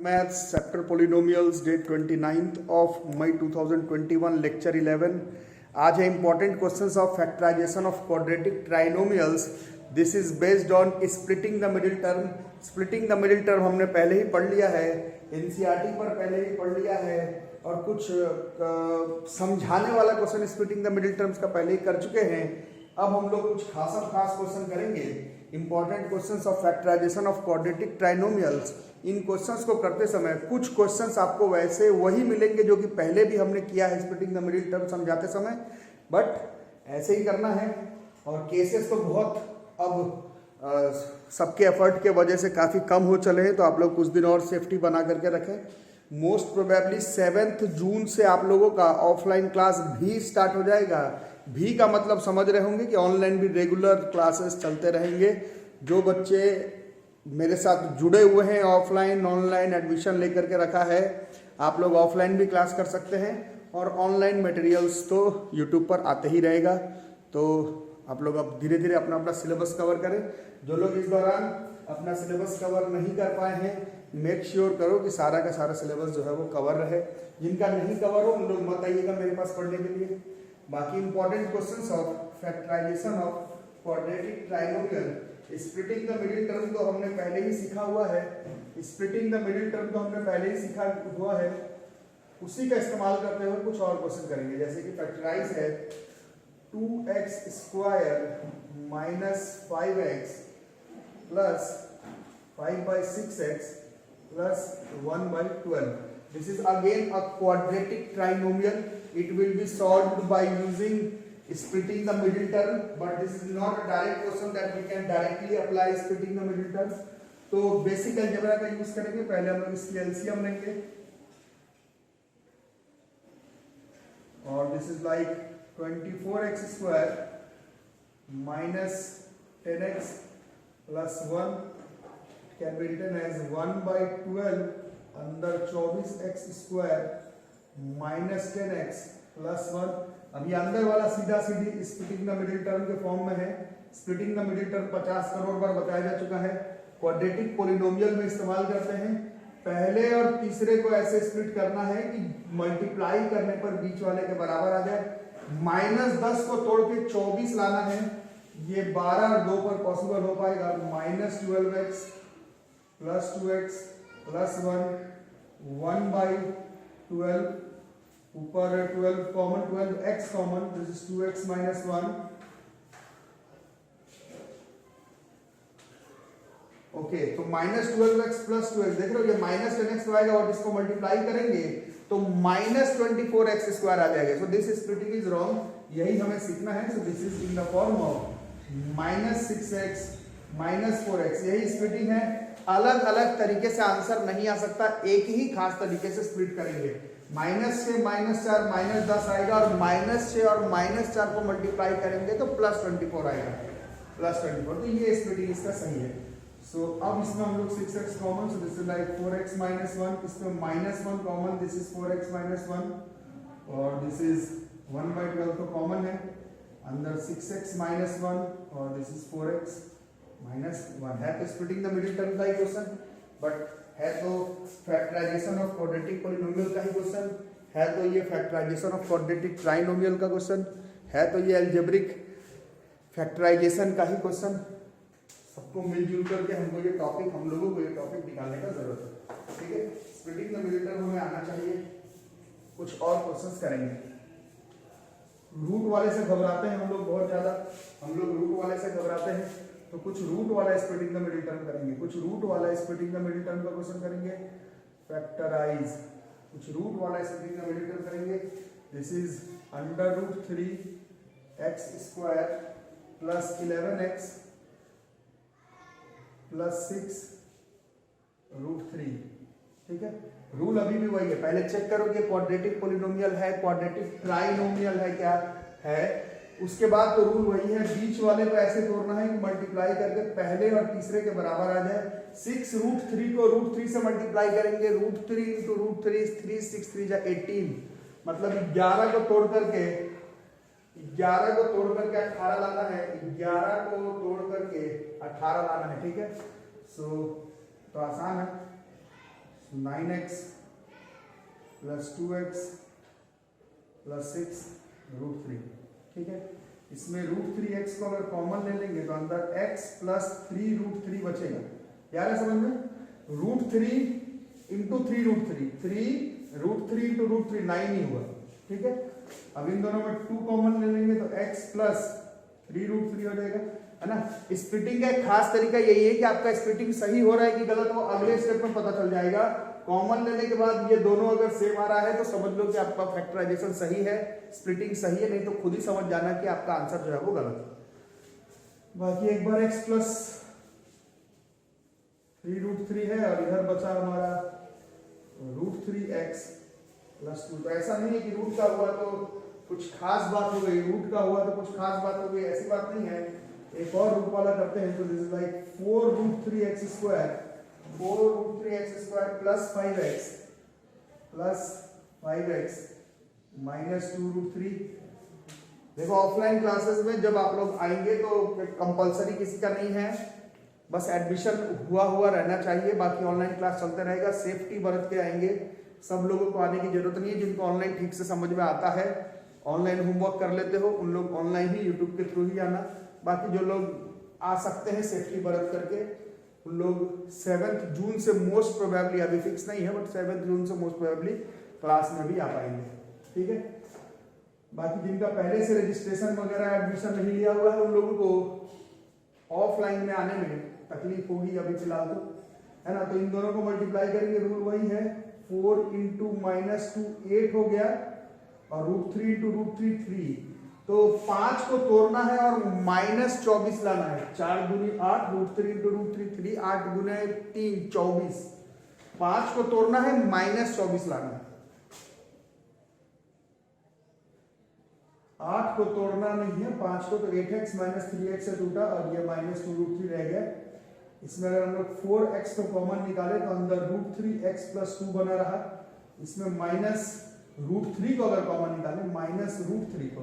Maths chapter polynomials date 29 of May 2021 lecture 11। आज है important questions of factorisation of quadratic trinomials. This is based on splitting the middle term. Splitting the middle term हमने पहले ही पढ़ लिया है, NCERT पर पहले ही पढ़ लिया है, और कुछ समझाने वाला question splitting the middle terms का पहले ही कर चुके हैं। अब हम लोग कुछ खास क्वेश्चन करेंगे, important questions of factorisation of quadratic trinomials. इन क्वेश्चंस को करते समय कुछ क्वेश्चंस आपको वैसे वही मिलेंगे जो कि पहले भी हमने किया है स्प्लिटिंग द मिडिल टर्म समझाते समय, बट ऐसे ही करना है। और केसेस तो बहुत अब सबके एफर्ट के वजह से काफ़ी कम हो चले हैं, तो आप लोग कुछ दिन और सेफ्टी बना करके रखें। मोस्ट प्रोबेबली 7 जून से आप लोगों का ऑफलाइन क्लास भी स्टार्ट हो जाएगा। भी का मतलब समझ रहे होंगे कि ऑनलाइन भी रेगुलर क्लासेस चलते रहेंगे। जो बच्चे मेरे साथ जुड़े हुए हैं ऑफलाइन ऑनलाइन एडमिशन लेकर के रखा है, आप लोग ऑफलाइन भी क्लास कर सकते हैं, और ऑनलाइन मटेरियल्स तो यूट्यूब पर आते ही रहेगा। तो आप लोग अब धीरे धीरे अपना अपना सिलेबस कवर करें। जो लोग इस दौरान अपना सिलेबस कवर नहीं कर पाए हैं, मेक श्योर करो कि सारा का सारा सिलेबस जो है वो कवर रहे। जिनका नहीं कवर हो उन लोग मत आइएगा मेरे पास पढ़ने के लिए। बाकी important questions of factorisation of quadratic trinomial, splitting the middle term तो हमने पहले ही सीखा हुआ है। स्प्लिटिंग द मिडिल टर्म तो हमने पहले ही सीखा हुआ है, उसी का इस्तेमाल करते हुए कुछ और क्वेश्चन करेंगे। जैसे कि फैक्टराइज है 2x square minus 5x plus 5/6x plus 1/12. This is again a quadratic trinomial. It will be solved by using splitting the middle term, but this is not a direct question that we can directly apply splitting the middle term. तो basic algebra का use करेंगे। पहले हम लोग इसकी LCM लेंगे, और this is like 24x square minus 10x plus 1 can be written as 1/12 अंदर 24x square minus 10x plus 1। अब ये अंदर वाला सीधा सीधी स्प्लिटिंग द मिडिल टर्म के फॉर्म में है। Splitting the middle term 50 crore बार बताया जा चुका है। क्वाड्रेटिक पोलिनोमियल में इस्तेमाल करते हैं। पहले और तीसरे को ऐसे स्प्लिट करना है कि मल्टीप्लाई करने पर बीच वाले के बराबर आ जाए। -10 को तोड़ के 24 लाना है, ये 12 और 2 पर पॉसिबल हो पाएगा। -12x प्लस 2x प्लस 1/12, ऊपर 12 common, 12x common, this is 2x minus 1। Okay, तो -12x प्लस 2x, देख रहे हो ये -10x तो आएगा, और इसको मल्टीप्लाई करेंगे तो -24x स्क्वायर आ जाएगा। So this splitting is wrong, यही हमें सीखना है। So this is in the form of -6x -4x, यही स्प्लिटिंग है। अलग अलग तरीके से आंसर नहीं आ सकता, एक ही खास तरीके से स्प्लिट करेंगे। -6 -4 -10 आएगा, और -6 और -4 को मल्टीप्लाई करेंगे तो +24 आएगा, +24। तो ये स्प्लिटिंग इसका सही है। सो अब इसमें हम लोग 6x common, so this is like 4x minus 1, इसमें -1 common, this is 4x minus 1, और दिस इज 1/12 तो कॉमन है, अंदर 6x माइनस 1, और दिस इज 4x माइनस 1। है तो स्प्लिटिंग द मिडिल टर्म का ही क्वेश्चन, बट है तो फैक्टराइजेशन ऑफ क्वाड्रेटिक पोलिनोमियल का ही क्वेश्चन, है तो ये फैक्टराइजेशन ऑफ क्वाड्रेटिक ट्राइनोमियल का क्वेश्चन, है तो ये अलजेब्रिक फैक्टराइजेशन का ही क्वेश्चन। सबको मिलजुल करके हमको ये टॉपिक, हम लोगों को ये टॉपिक निकालने का जरूरत है, ठीक है। स्प्लिटिंग द मिडिल टर्म हमें आना चाहिए। कुछ और क्वेश्चंस करेंगे। रूट वाले से घबराते हैं हम लोग बहुत ज्यादा, हम लोग रूट वाले से घबराते हैं, तो कुछ रूट वाला स्प्लिटिंग द मिडिल टर्म करेंगे, कुछ रूट वाला स्प्लिटिंग द मिडिल टर्म का क्वेश्चन करेंगे। फैक्टराइज, कुछ रूट वाला स्प्लिटिंग द मिडिल टर्म करेंगे। This is √3x square plus 11x plus 6 √3, ठीक है। रूल अभी भी वही है, पहले चेक करो कि क्वाड्रेटिक पोलिनोमियल है, क्वाड्रेटिक ट्राइनोमियल है, क्या है। उसके बाद तो रूल वही है, बीच वाले को ऐसे तोड़ना है कि मल्टीप्लाई करके पहले और तीसरे के बराबर आ जाए। 6 √3 को √3 से मल्टीप्लाई करेंगे, √3 × √3 3 6 3 जा 18, मतलब 11 को तोड़ करके 18 लाना है, 11 को तोड़ करके 18 लाना है, ठीक है। सो तो आसान है। 9x plus 2x plus 6 root 3। ठीक है, इसमें रूट 3x को अगर कॉमन ले लेंगे तो अंदर x प्लस 3 रूट 3 बचेगा। यार है समझ में, root 3 into 3 root 3, 3 root 3 into root 3 9 ही हुआ। ठीक है, अब इन दोनों में 2 कॉमन ले लेंगे तो x प्लस 3 रूट 3 हो जाएगा, है ना। स्प्लिटिंग का एक खास तरीका यही है कि आपका स्प्लिटिंग सही हो रहा है कि गलत, वो अगले स्टेप में पता चल जाएगा। कॉमन लेने के बाद ये दोनों अगर सेम आ रहा है तो समझ लो कि आपका फैक्टराइजेशन सही है, स्प्लिटिंग सही है, नहीं तो खुद ही समझ जाना कि आपका आंसर जो है वो गलत है। बाकी एक बार x प्लस 3 रूट 3 है और इधर बचा हमारा रूट 3x प्लस 2। तो ऐसा नहीं है कि रूट का हुआ तो कुछ खास बात हो गई, रूट का हुआ तो कुछ खास बात हो गई, ऐसी बात नहीं है। एक और रूट वाला करते हैं तो this is like 4 root 3x square, 4 root 3x square plus 5x minus 2 root 3। देखो ऑफलाइन क्लासेस में जब आप लोग आएंगे तो कंपलसरी किसी का नहीं है, बस एडमिशन हुआ रहना चाहिए। बाकी ऑनलाइन क्लास चलते रहेगा, सेफ्टी बरत के आएंगे। सब लोगों को आने की जरूरत नहीं है, जिनको ऑनलाइन ठीक से समझ में आता है, ऑनलाइन होमवर्क कर लेते हो, उन लोग ऑनलाइन ही यूट्यूब के थ्रू ही आना। बाकी जो लोग आ सकते हैं सेफ्टी बरत करके, उन लोग 7 जून से मोस्ट प्रोबेबली, अभी फिक्स नहीं है बट 7 जून से मोस्ट प्रोबेबली क्लास में भी आ पाएंगे। ठीक है, बाकी जिनका पहले से रजिस्ट्रेशन वगैरह एडमिशन नहीं लिया हुआ है उन लोगों को ऑफलाइन में आने में तकलीफ होगी अभी फिलहाल तो, है ना। तो इन दोनों को मल्टीप्लाई करेंगे, रूल वही है, 4 इंटू माइनस 2 8 हो गया और रूट 3 इंटू रूट 3 3। तो 5 को तोड़ना है और माइनस 24 लाना है। 4 दूनी 8, रूट 3 इंटू रूट 3 3, 8 गुने 3 24। 5 को तोड़ना है, माइनस 24 लाना है। 8 को तोड़ना नहीं है, 5 को तो 8x माइनस 3x से टूटा और ये माइनस 2 रूट 3 रह गया। इसमें अगर हम लोग 4x को कॉमन निकाले तो अंदर रूट 3x प्लस 2 बना रहा। इसमें माइनस रूट 3 को अगर कॉमन निकाले, माइनस रूट 3 को,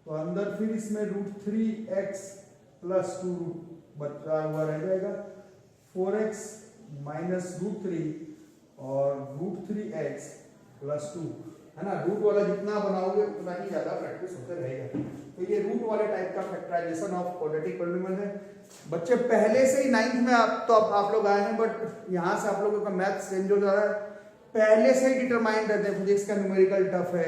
तो अंदर फिर इसमें रूट 3x प्लस 2 बचा हुआ रह जाएगा। 4x माइनस रूट 3 और रूट 3x प्लस 2, है ना। रूट वाला जितना बनाओगे उतना ही ज्यादा प्रैक्टिस होते रहेगा। तो ये रूट वाले टाइप का फैक्टराइजेशन ऑफ क्वाड्रेटिक पॉलिनोमियल है। बच्चे पहले से ही 9th में आप लोग आए हैं, बट यहाँ से आप लोगों का मैथ चेंज हो जा रहा है। पहले से ही डिटरमाइंड रहते हैं, फिजिक्स का न्यूमेरिकल टफ है,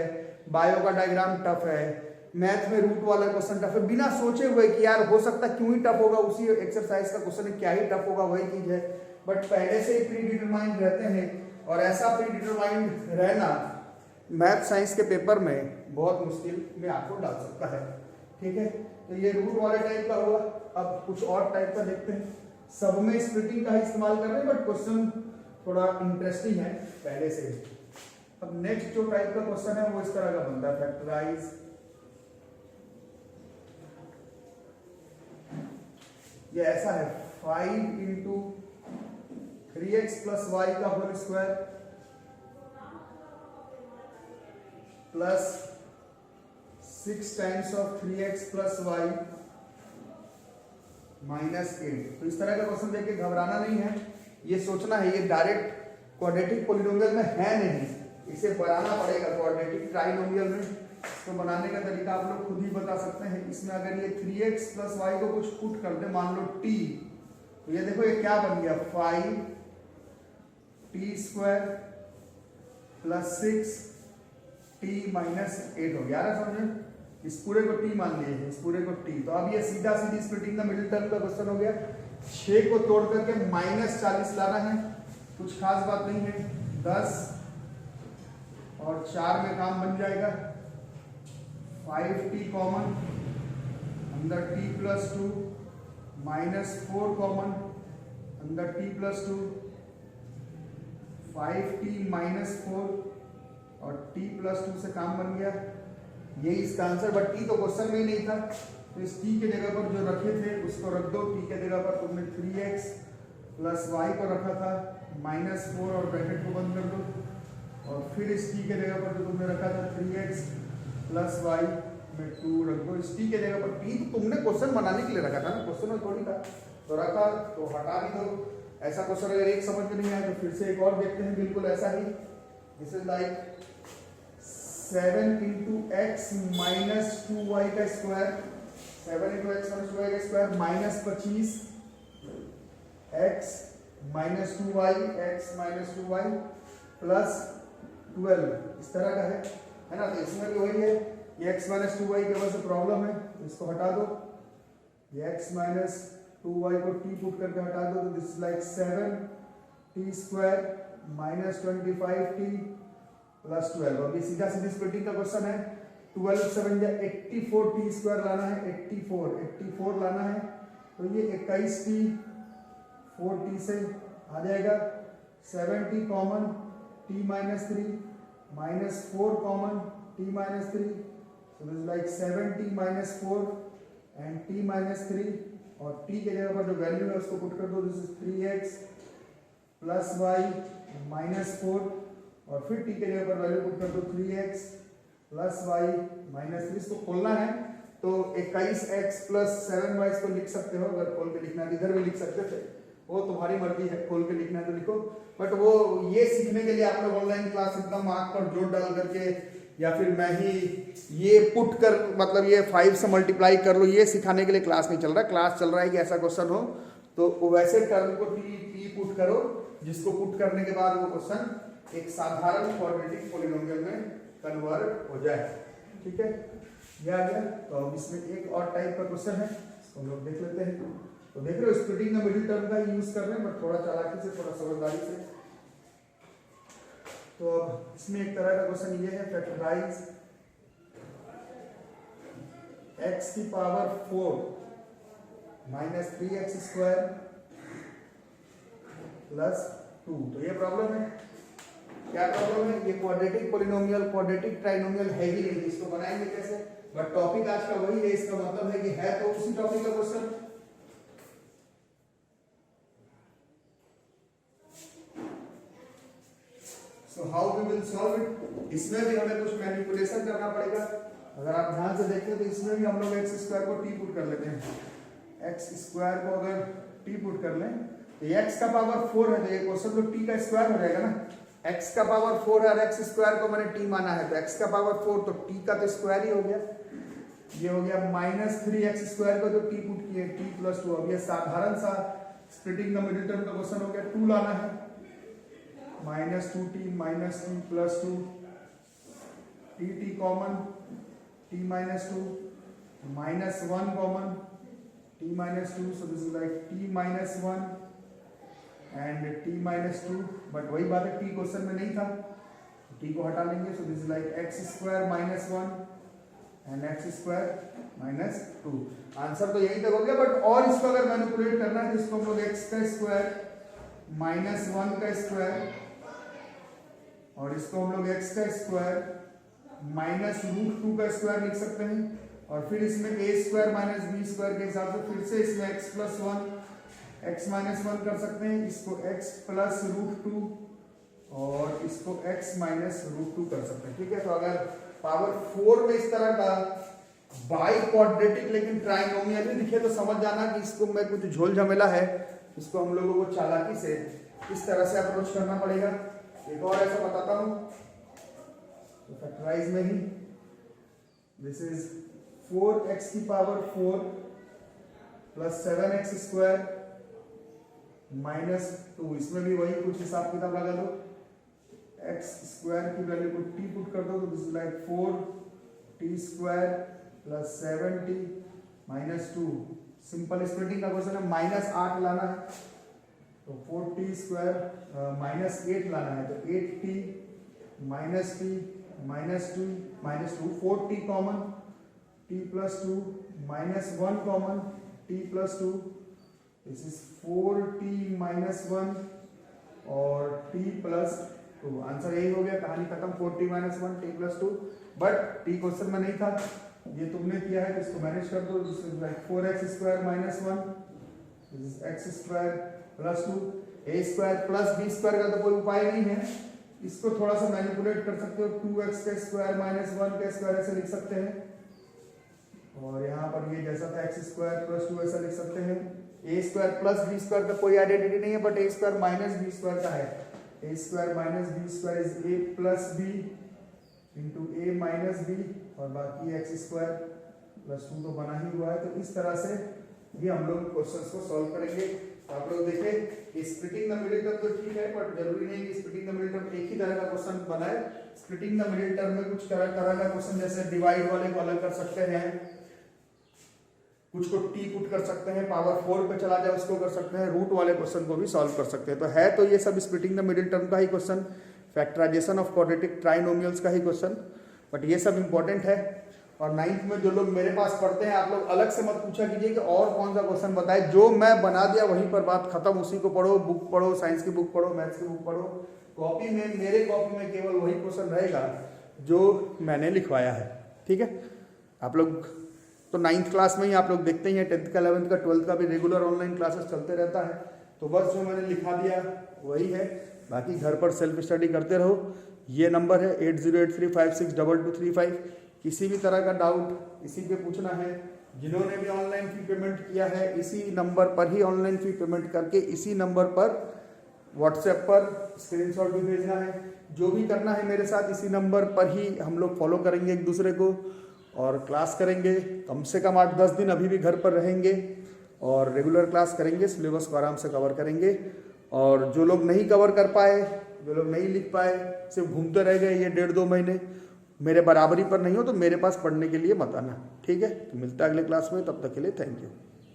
बायो का डायग्राम टफ है, मैथ में रूट वाला क्वेश्चन टफ है। बिना सोचे हुए कि यार हो सकता क्यों ही टफ होगा, उसी एक्सरसाइज का क्वेश्चन है, क्या ही टफ होगा, वही चीज है। बट पहले से ही प्री डिटरमाइंड रहते हैं, और ऐसा प्री डिटरमाइंड रहना मैथ साइंस के पेपर में बहुत मुश्किल में आपको डाल सकता है। ठीक है, तो ये रूट वाले टाइप का हुआ। अब कुछ और टाइप का देखते हैं। सब में स्प्लिटिंग का इस्तेमाल कर रहे हैं, बट क्वेश्चन थोड़ा इंटरेस्टिंग है पहले से ही। अब नेक्स्ट जो टाइप का क्वेश्चन है वो इस तरह का बनता है, फैक्टराइज। ये ऐसा है, 5 इंटू 3x प्लस वाई का whole square plus 6 times of 3x plus y minus 8। तो इस तरह का क्वेश्चन देख के घबराना नहीं है, ये सोचना है ये डायरेक्ट क्वाड्रेटिक पॉलिनोमियल में है नहीं, इसे बनाना पड़ेगा क्वाड्रेटिक ट्राइनोमियल में। तो बनाने का तरीका आप लोग खुद ही बता सकते हैं। इसमें अगर ये 3x प्लस वाई को कुछ पुट कर दे, मान लो t, तो ये देखो ये क्या बन गया, 5t square plus 6t minus 8 हो गया। समझे, इस पूरे को t मान लिए, इस पूरे को t। तो अब ये सीधा सीधी स्प्लिटिंग का मिडिल टर्म का क्वेश्चन हो गया। 6 को तोड़ करके माइनस 40 लाना है, कुछ खास बात नहीं है। 10 और 4 में काम बन जाएगा। 5t कॉमन, अंदर t प्लस 2, माइनस 4 कॉमन, अंदर t प्लस 2, 5t माइनस 4 और t प्लस 2 से काम बन गया। यही इसका आंसर। बट t तो क्वेश्चन में ही नहीं था, तो इस t के जगह पर जो रखे थे उसको रख दो। t के जगह पर तुमने 3x प्लस वाई को रखा था, माइनस 4 और ब्रैकेट को बंद कर दो। और फिर इस t के जगह पर जो तुमने रखा था 3x प्लस वाई में 2 रख दो। इस t के जगह पर t तो तुमने क्वेश्चन बनाने के लिए रखा था ना, क्वेश्चन में थोड़ी था, तो रखा तो हटा भी दो। ऐसा क्वेश्चन अगर एक समझ में नहीं आया तो फिर से एक और देखते हैं बिल्कुल ऐसा ही। This is like 7 into x minus 2y का square, 7 into x minus 2y का square minus 25 x minus 2y plus 12 इस तरह का है ना। तो इसमें भी वही है, ये x minus 2y के वजह से प्रॉब्लम है, इसको हटा दो। ये x minus 2y को t पुट करके हटा दो, तो this is like 7t square minus 25t plus 12। अब ये सीधा सीधी स्प्लिटिंग का क्वेश्चन है। 12 7 या 84t स्क्वायर लाना है, 84 लाना है, तो ये 21t 4t से आ जाएगा, 7t common t minus 3 minus 4 common t minus 3, so this is like 7t minus 4 and t minus 3, और t के जगह पर जो वैल्यू है उसको पुट कर दो, this is 3x plus y minus 4, और फिर t के जगह पर वैल्यू पुट कर दो 3x प्लस y माइनस 3। इसको खोलना है तो 21x प्लस 7y को लिख सकते हो, अगर खोल के लिखना है इधर भी लिख सकते थे, वो तुम्हारी मर्जी है, खोल के लिखना है तो लिखो। बट वो ये सीखने के लिए आप लोग ऑनलाइन क्लास एकदम आंख पर जोर डाल करके, या फिर मैं ही ये पुट कर मतलब ये 5 से मल्टीप्लाई कर लो, ये सिखाने के लिए क्लास नहीं चल रहा। क्लास चल रहा है कि ऐसा क्वेश्चन हो तो वैसे टर्म को टी पुट करो, जिसको पुट करने के बाद वो क्वेश्चन एक साधारण क्वाड्रेटिक पॉलिनोमियल में कन्वर्ट हो जाए। ठीक है, ये आ गया। तो अब इसमें एक और टाइप का क्वेश्चन है, इसको हम लोग देख लेते हैं। तो देख रहे हो स्प्लिटिंग द मिडिल टर्म का यूज कर रहे हैं, बट थोड़ा चालाकी से, थोड़ा समझदारी से। तो अब इसमें एक तरह का क्वेश्चन ये है, फैक्टराइज x की power 4 minus 3x square plus 2। तो ये प्रॉब्लम है, क्या प्रॉब्लम है? ये क्वाड्रेटिक पॉलिनोमियल, क्वाड्रेटिक ट्राइनोमियल है ही नहीं, इसको बनाएंगे कैसे? बट टॉपिक आज का वही है, इसका मतलब है कि है तो उसी टॉपिक का question. So how we will solve it? इसमें भी हमें कुछ मैनिपुलेशन करना पड़ेगा। अगर आप ध्यान से देखें तो इसमें भी हम लोग x स्क्वायर को t पुट कर लेते हैं। x स्क्वायर को अगर t पुट कर लें तो x का पावर 4 है, तो ये क्वेश्चन तो t का स्क्वायर हो जाएगा ना। x का पावर 4 है और x स्क्वायर को मैंने t माना है, तो x का पावर 4 तो t का तो स्क्वायर ही हो गया। ये हो गया माइनस 3x स्क्वायर को जो t पुट किए t प्लस 2। अब ये साधारण सा स्प्लिटिंग द मिडिल टर्म का क्वेश्चन हो गया। 2 लाना है, minus 2t minus 2 plus 2, t common t minus 2 minus 1 common t minus 2, so this is like t minus 1 and t minus 2। But वही बात है, t क्वेश्चन में नहीं था, t को हटा लेंगे, so this is like x square minus 1 and x square minus 2। Answer तो यही तक हो गया। बट और इसको अगर मैनिपुलेट करना है तो इसको हम लोग x का स्क्वायर माइनस 1 का स्क्वायर, और इसको हम लोग x का स्क्वायर माइनस रूट 2 का स्क्वायर लिख सकते हैं, और फिर इसमें a square minus b square के हिसाब से फिर से इसमें x प्लस 1 x माइनस 1 कर सकते हैं, इसको x प्लस रूट 2 और इसको x माइनस रूट 2 कर सकते हैं। ठीक है, तो अगर पावर 4 में इस तरह का बाई क्वाड्रेटिक लेकिन ट्राइनोमियल ही दिखे तो समझ जाना कि इसको में कुछ झोल झमेला है, इसको हम लोगों को चालाकी से इस तरह से अप्रोच करना पड़ेगा। एक और ऐसा बताता हूं, तो फैक्टराइज में ही दिस इज 4x की power 4 plus 7x square minus 2। इसमें भी वही कुछ हिसाब किताब लगा दो, x स्क्वायर की वैल्यू को t पुट कर दो, तो this is like 4t square plus 7t minus 2। Simple splitting का क्वेश्चन है, माइनस 8 लाना है, तो 4t स्क्वायर माइनस 8 लाना है, तो 8t minus t minus 2 minus 2, 4t common t plus 2 minus 1 common t plus 2, this is 4t minus 1 और t plus 2। Answer यही हो गया, कहानी खत्म। 4t minus 1 t plus 2, but t question में नहीं था, ये तुमने किया है तो इसको मैनेज कर दो। This is like 4x square minus 1, this is x square plus 2। a square plus b square का तो कोई उपाय नहीं है, इसको थोड़ा सा मैनिपुलेट कर सकते हो, 2x का स्क्वायर माइनस 1 का स्क्वायर ऐसे लिख सकते हैं, और यहाँ पर ये जैसा था x स्क्वायर प्लस 2 ऐसा लिख सकते हैं। A square plus b square का कोई आइडेंटिटी नहीं है, but a square minus b square का है। A square minus b square is a plus b into a minus b, और बाकी एक्स स्क्वायर प्लस 2 तो बना ही हुआ है। तो इस तरह से ये हम लोग क्वेश्चंस को सॉल्व करेंगे। तो आप लोग देखें स्प्लिटिंग द मिडिल टर्म तो ठीक है, बट जरूरी नहीं कि स्प्लिटिंग द मिडिल टर्म एक ही तरह का क्वेश्चन बनाए। स्प्लिटिंग द मिडिल टर्म में कुछ तरह का क्वेश्चन, जैसे डिवाइड वाले को अलग कर सकते हैं, कुछ को टी पुट कर सकते हैं, पावर 4 पे चला जाए उसको कर सकते हैं, रूट वाले क्वेश्चन को भी सॉल्व कर सकते हैं। तो है तो ये सब स्प्लिटिंग द मिडिल टर्म का ही question, factorisation of quadratic trinomials का ही क्वेश्चन, बट ये सब इंपॉर्टेंट है। और 9th में जो लोग मेरे पास पढ़ते हैं, आप लोग अलग से मत पूछा कीजिए कि और कौन सा क्वेश्चन बताए, जो मैं बना दिया वहीं पर बात खत्म, उसी को पढ़ो, बुक पढ़ो, साइंस की बुक पढ़ो, मैथ्स की बुक पढ़ो। कॉपी में, मेरे कॉपी में केवल वही क्वेश्चन रहेगा जो मैंने लिखवाया है, ठीक है। आप लोग तो 9th क्लास में ही आप लोग देखते ही हैं, 10th का 11th का 12th का भी रेगुलर ऑनलाइन क्लासेस चलते रहता है। तो बस जो मैंने लिखा दिया वही है, बाकी घर पर सेल्फ स्टडी करते रहो। ये नंबर है 8083562235। किसी भी तरह का डाउट इसी पे पूछना है। जिन्होंने भी ऑनलाइन फी पेमेंट किया है, इसी नंबर पर ही ऑनलाइन फी पेमेंट करके इसी नंबर पर व्हाट्सएप पर स्क्रीनशॉट भी भेजना है। जो भी करना है मेरे साथ इसी नंबर पर ही हम लोग फॉलो करेंगे एक दूसरे को, और क्लास करेंगे। कम से कम 8-10 दिन अभी भी घर पर रहेंगे और रेगुलर क्लास करेंगे, सिलेबस को आराम से कवर करेंगे। और जो लोग नहीं कवर कर पाए, जो लोग नहीं लिख पाए, सिर्फ घूमते रह गए ये 1.5-2 महीने, मेरे बराबरी पर नहीं हो तो मेरे पास पढ़ने के लिए मत आना, ठीक है। तो मिलता है अगले क्लास में, तब तक के लिए थैंक यू।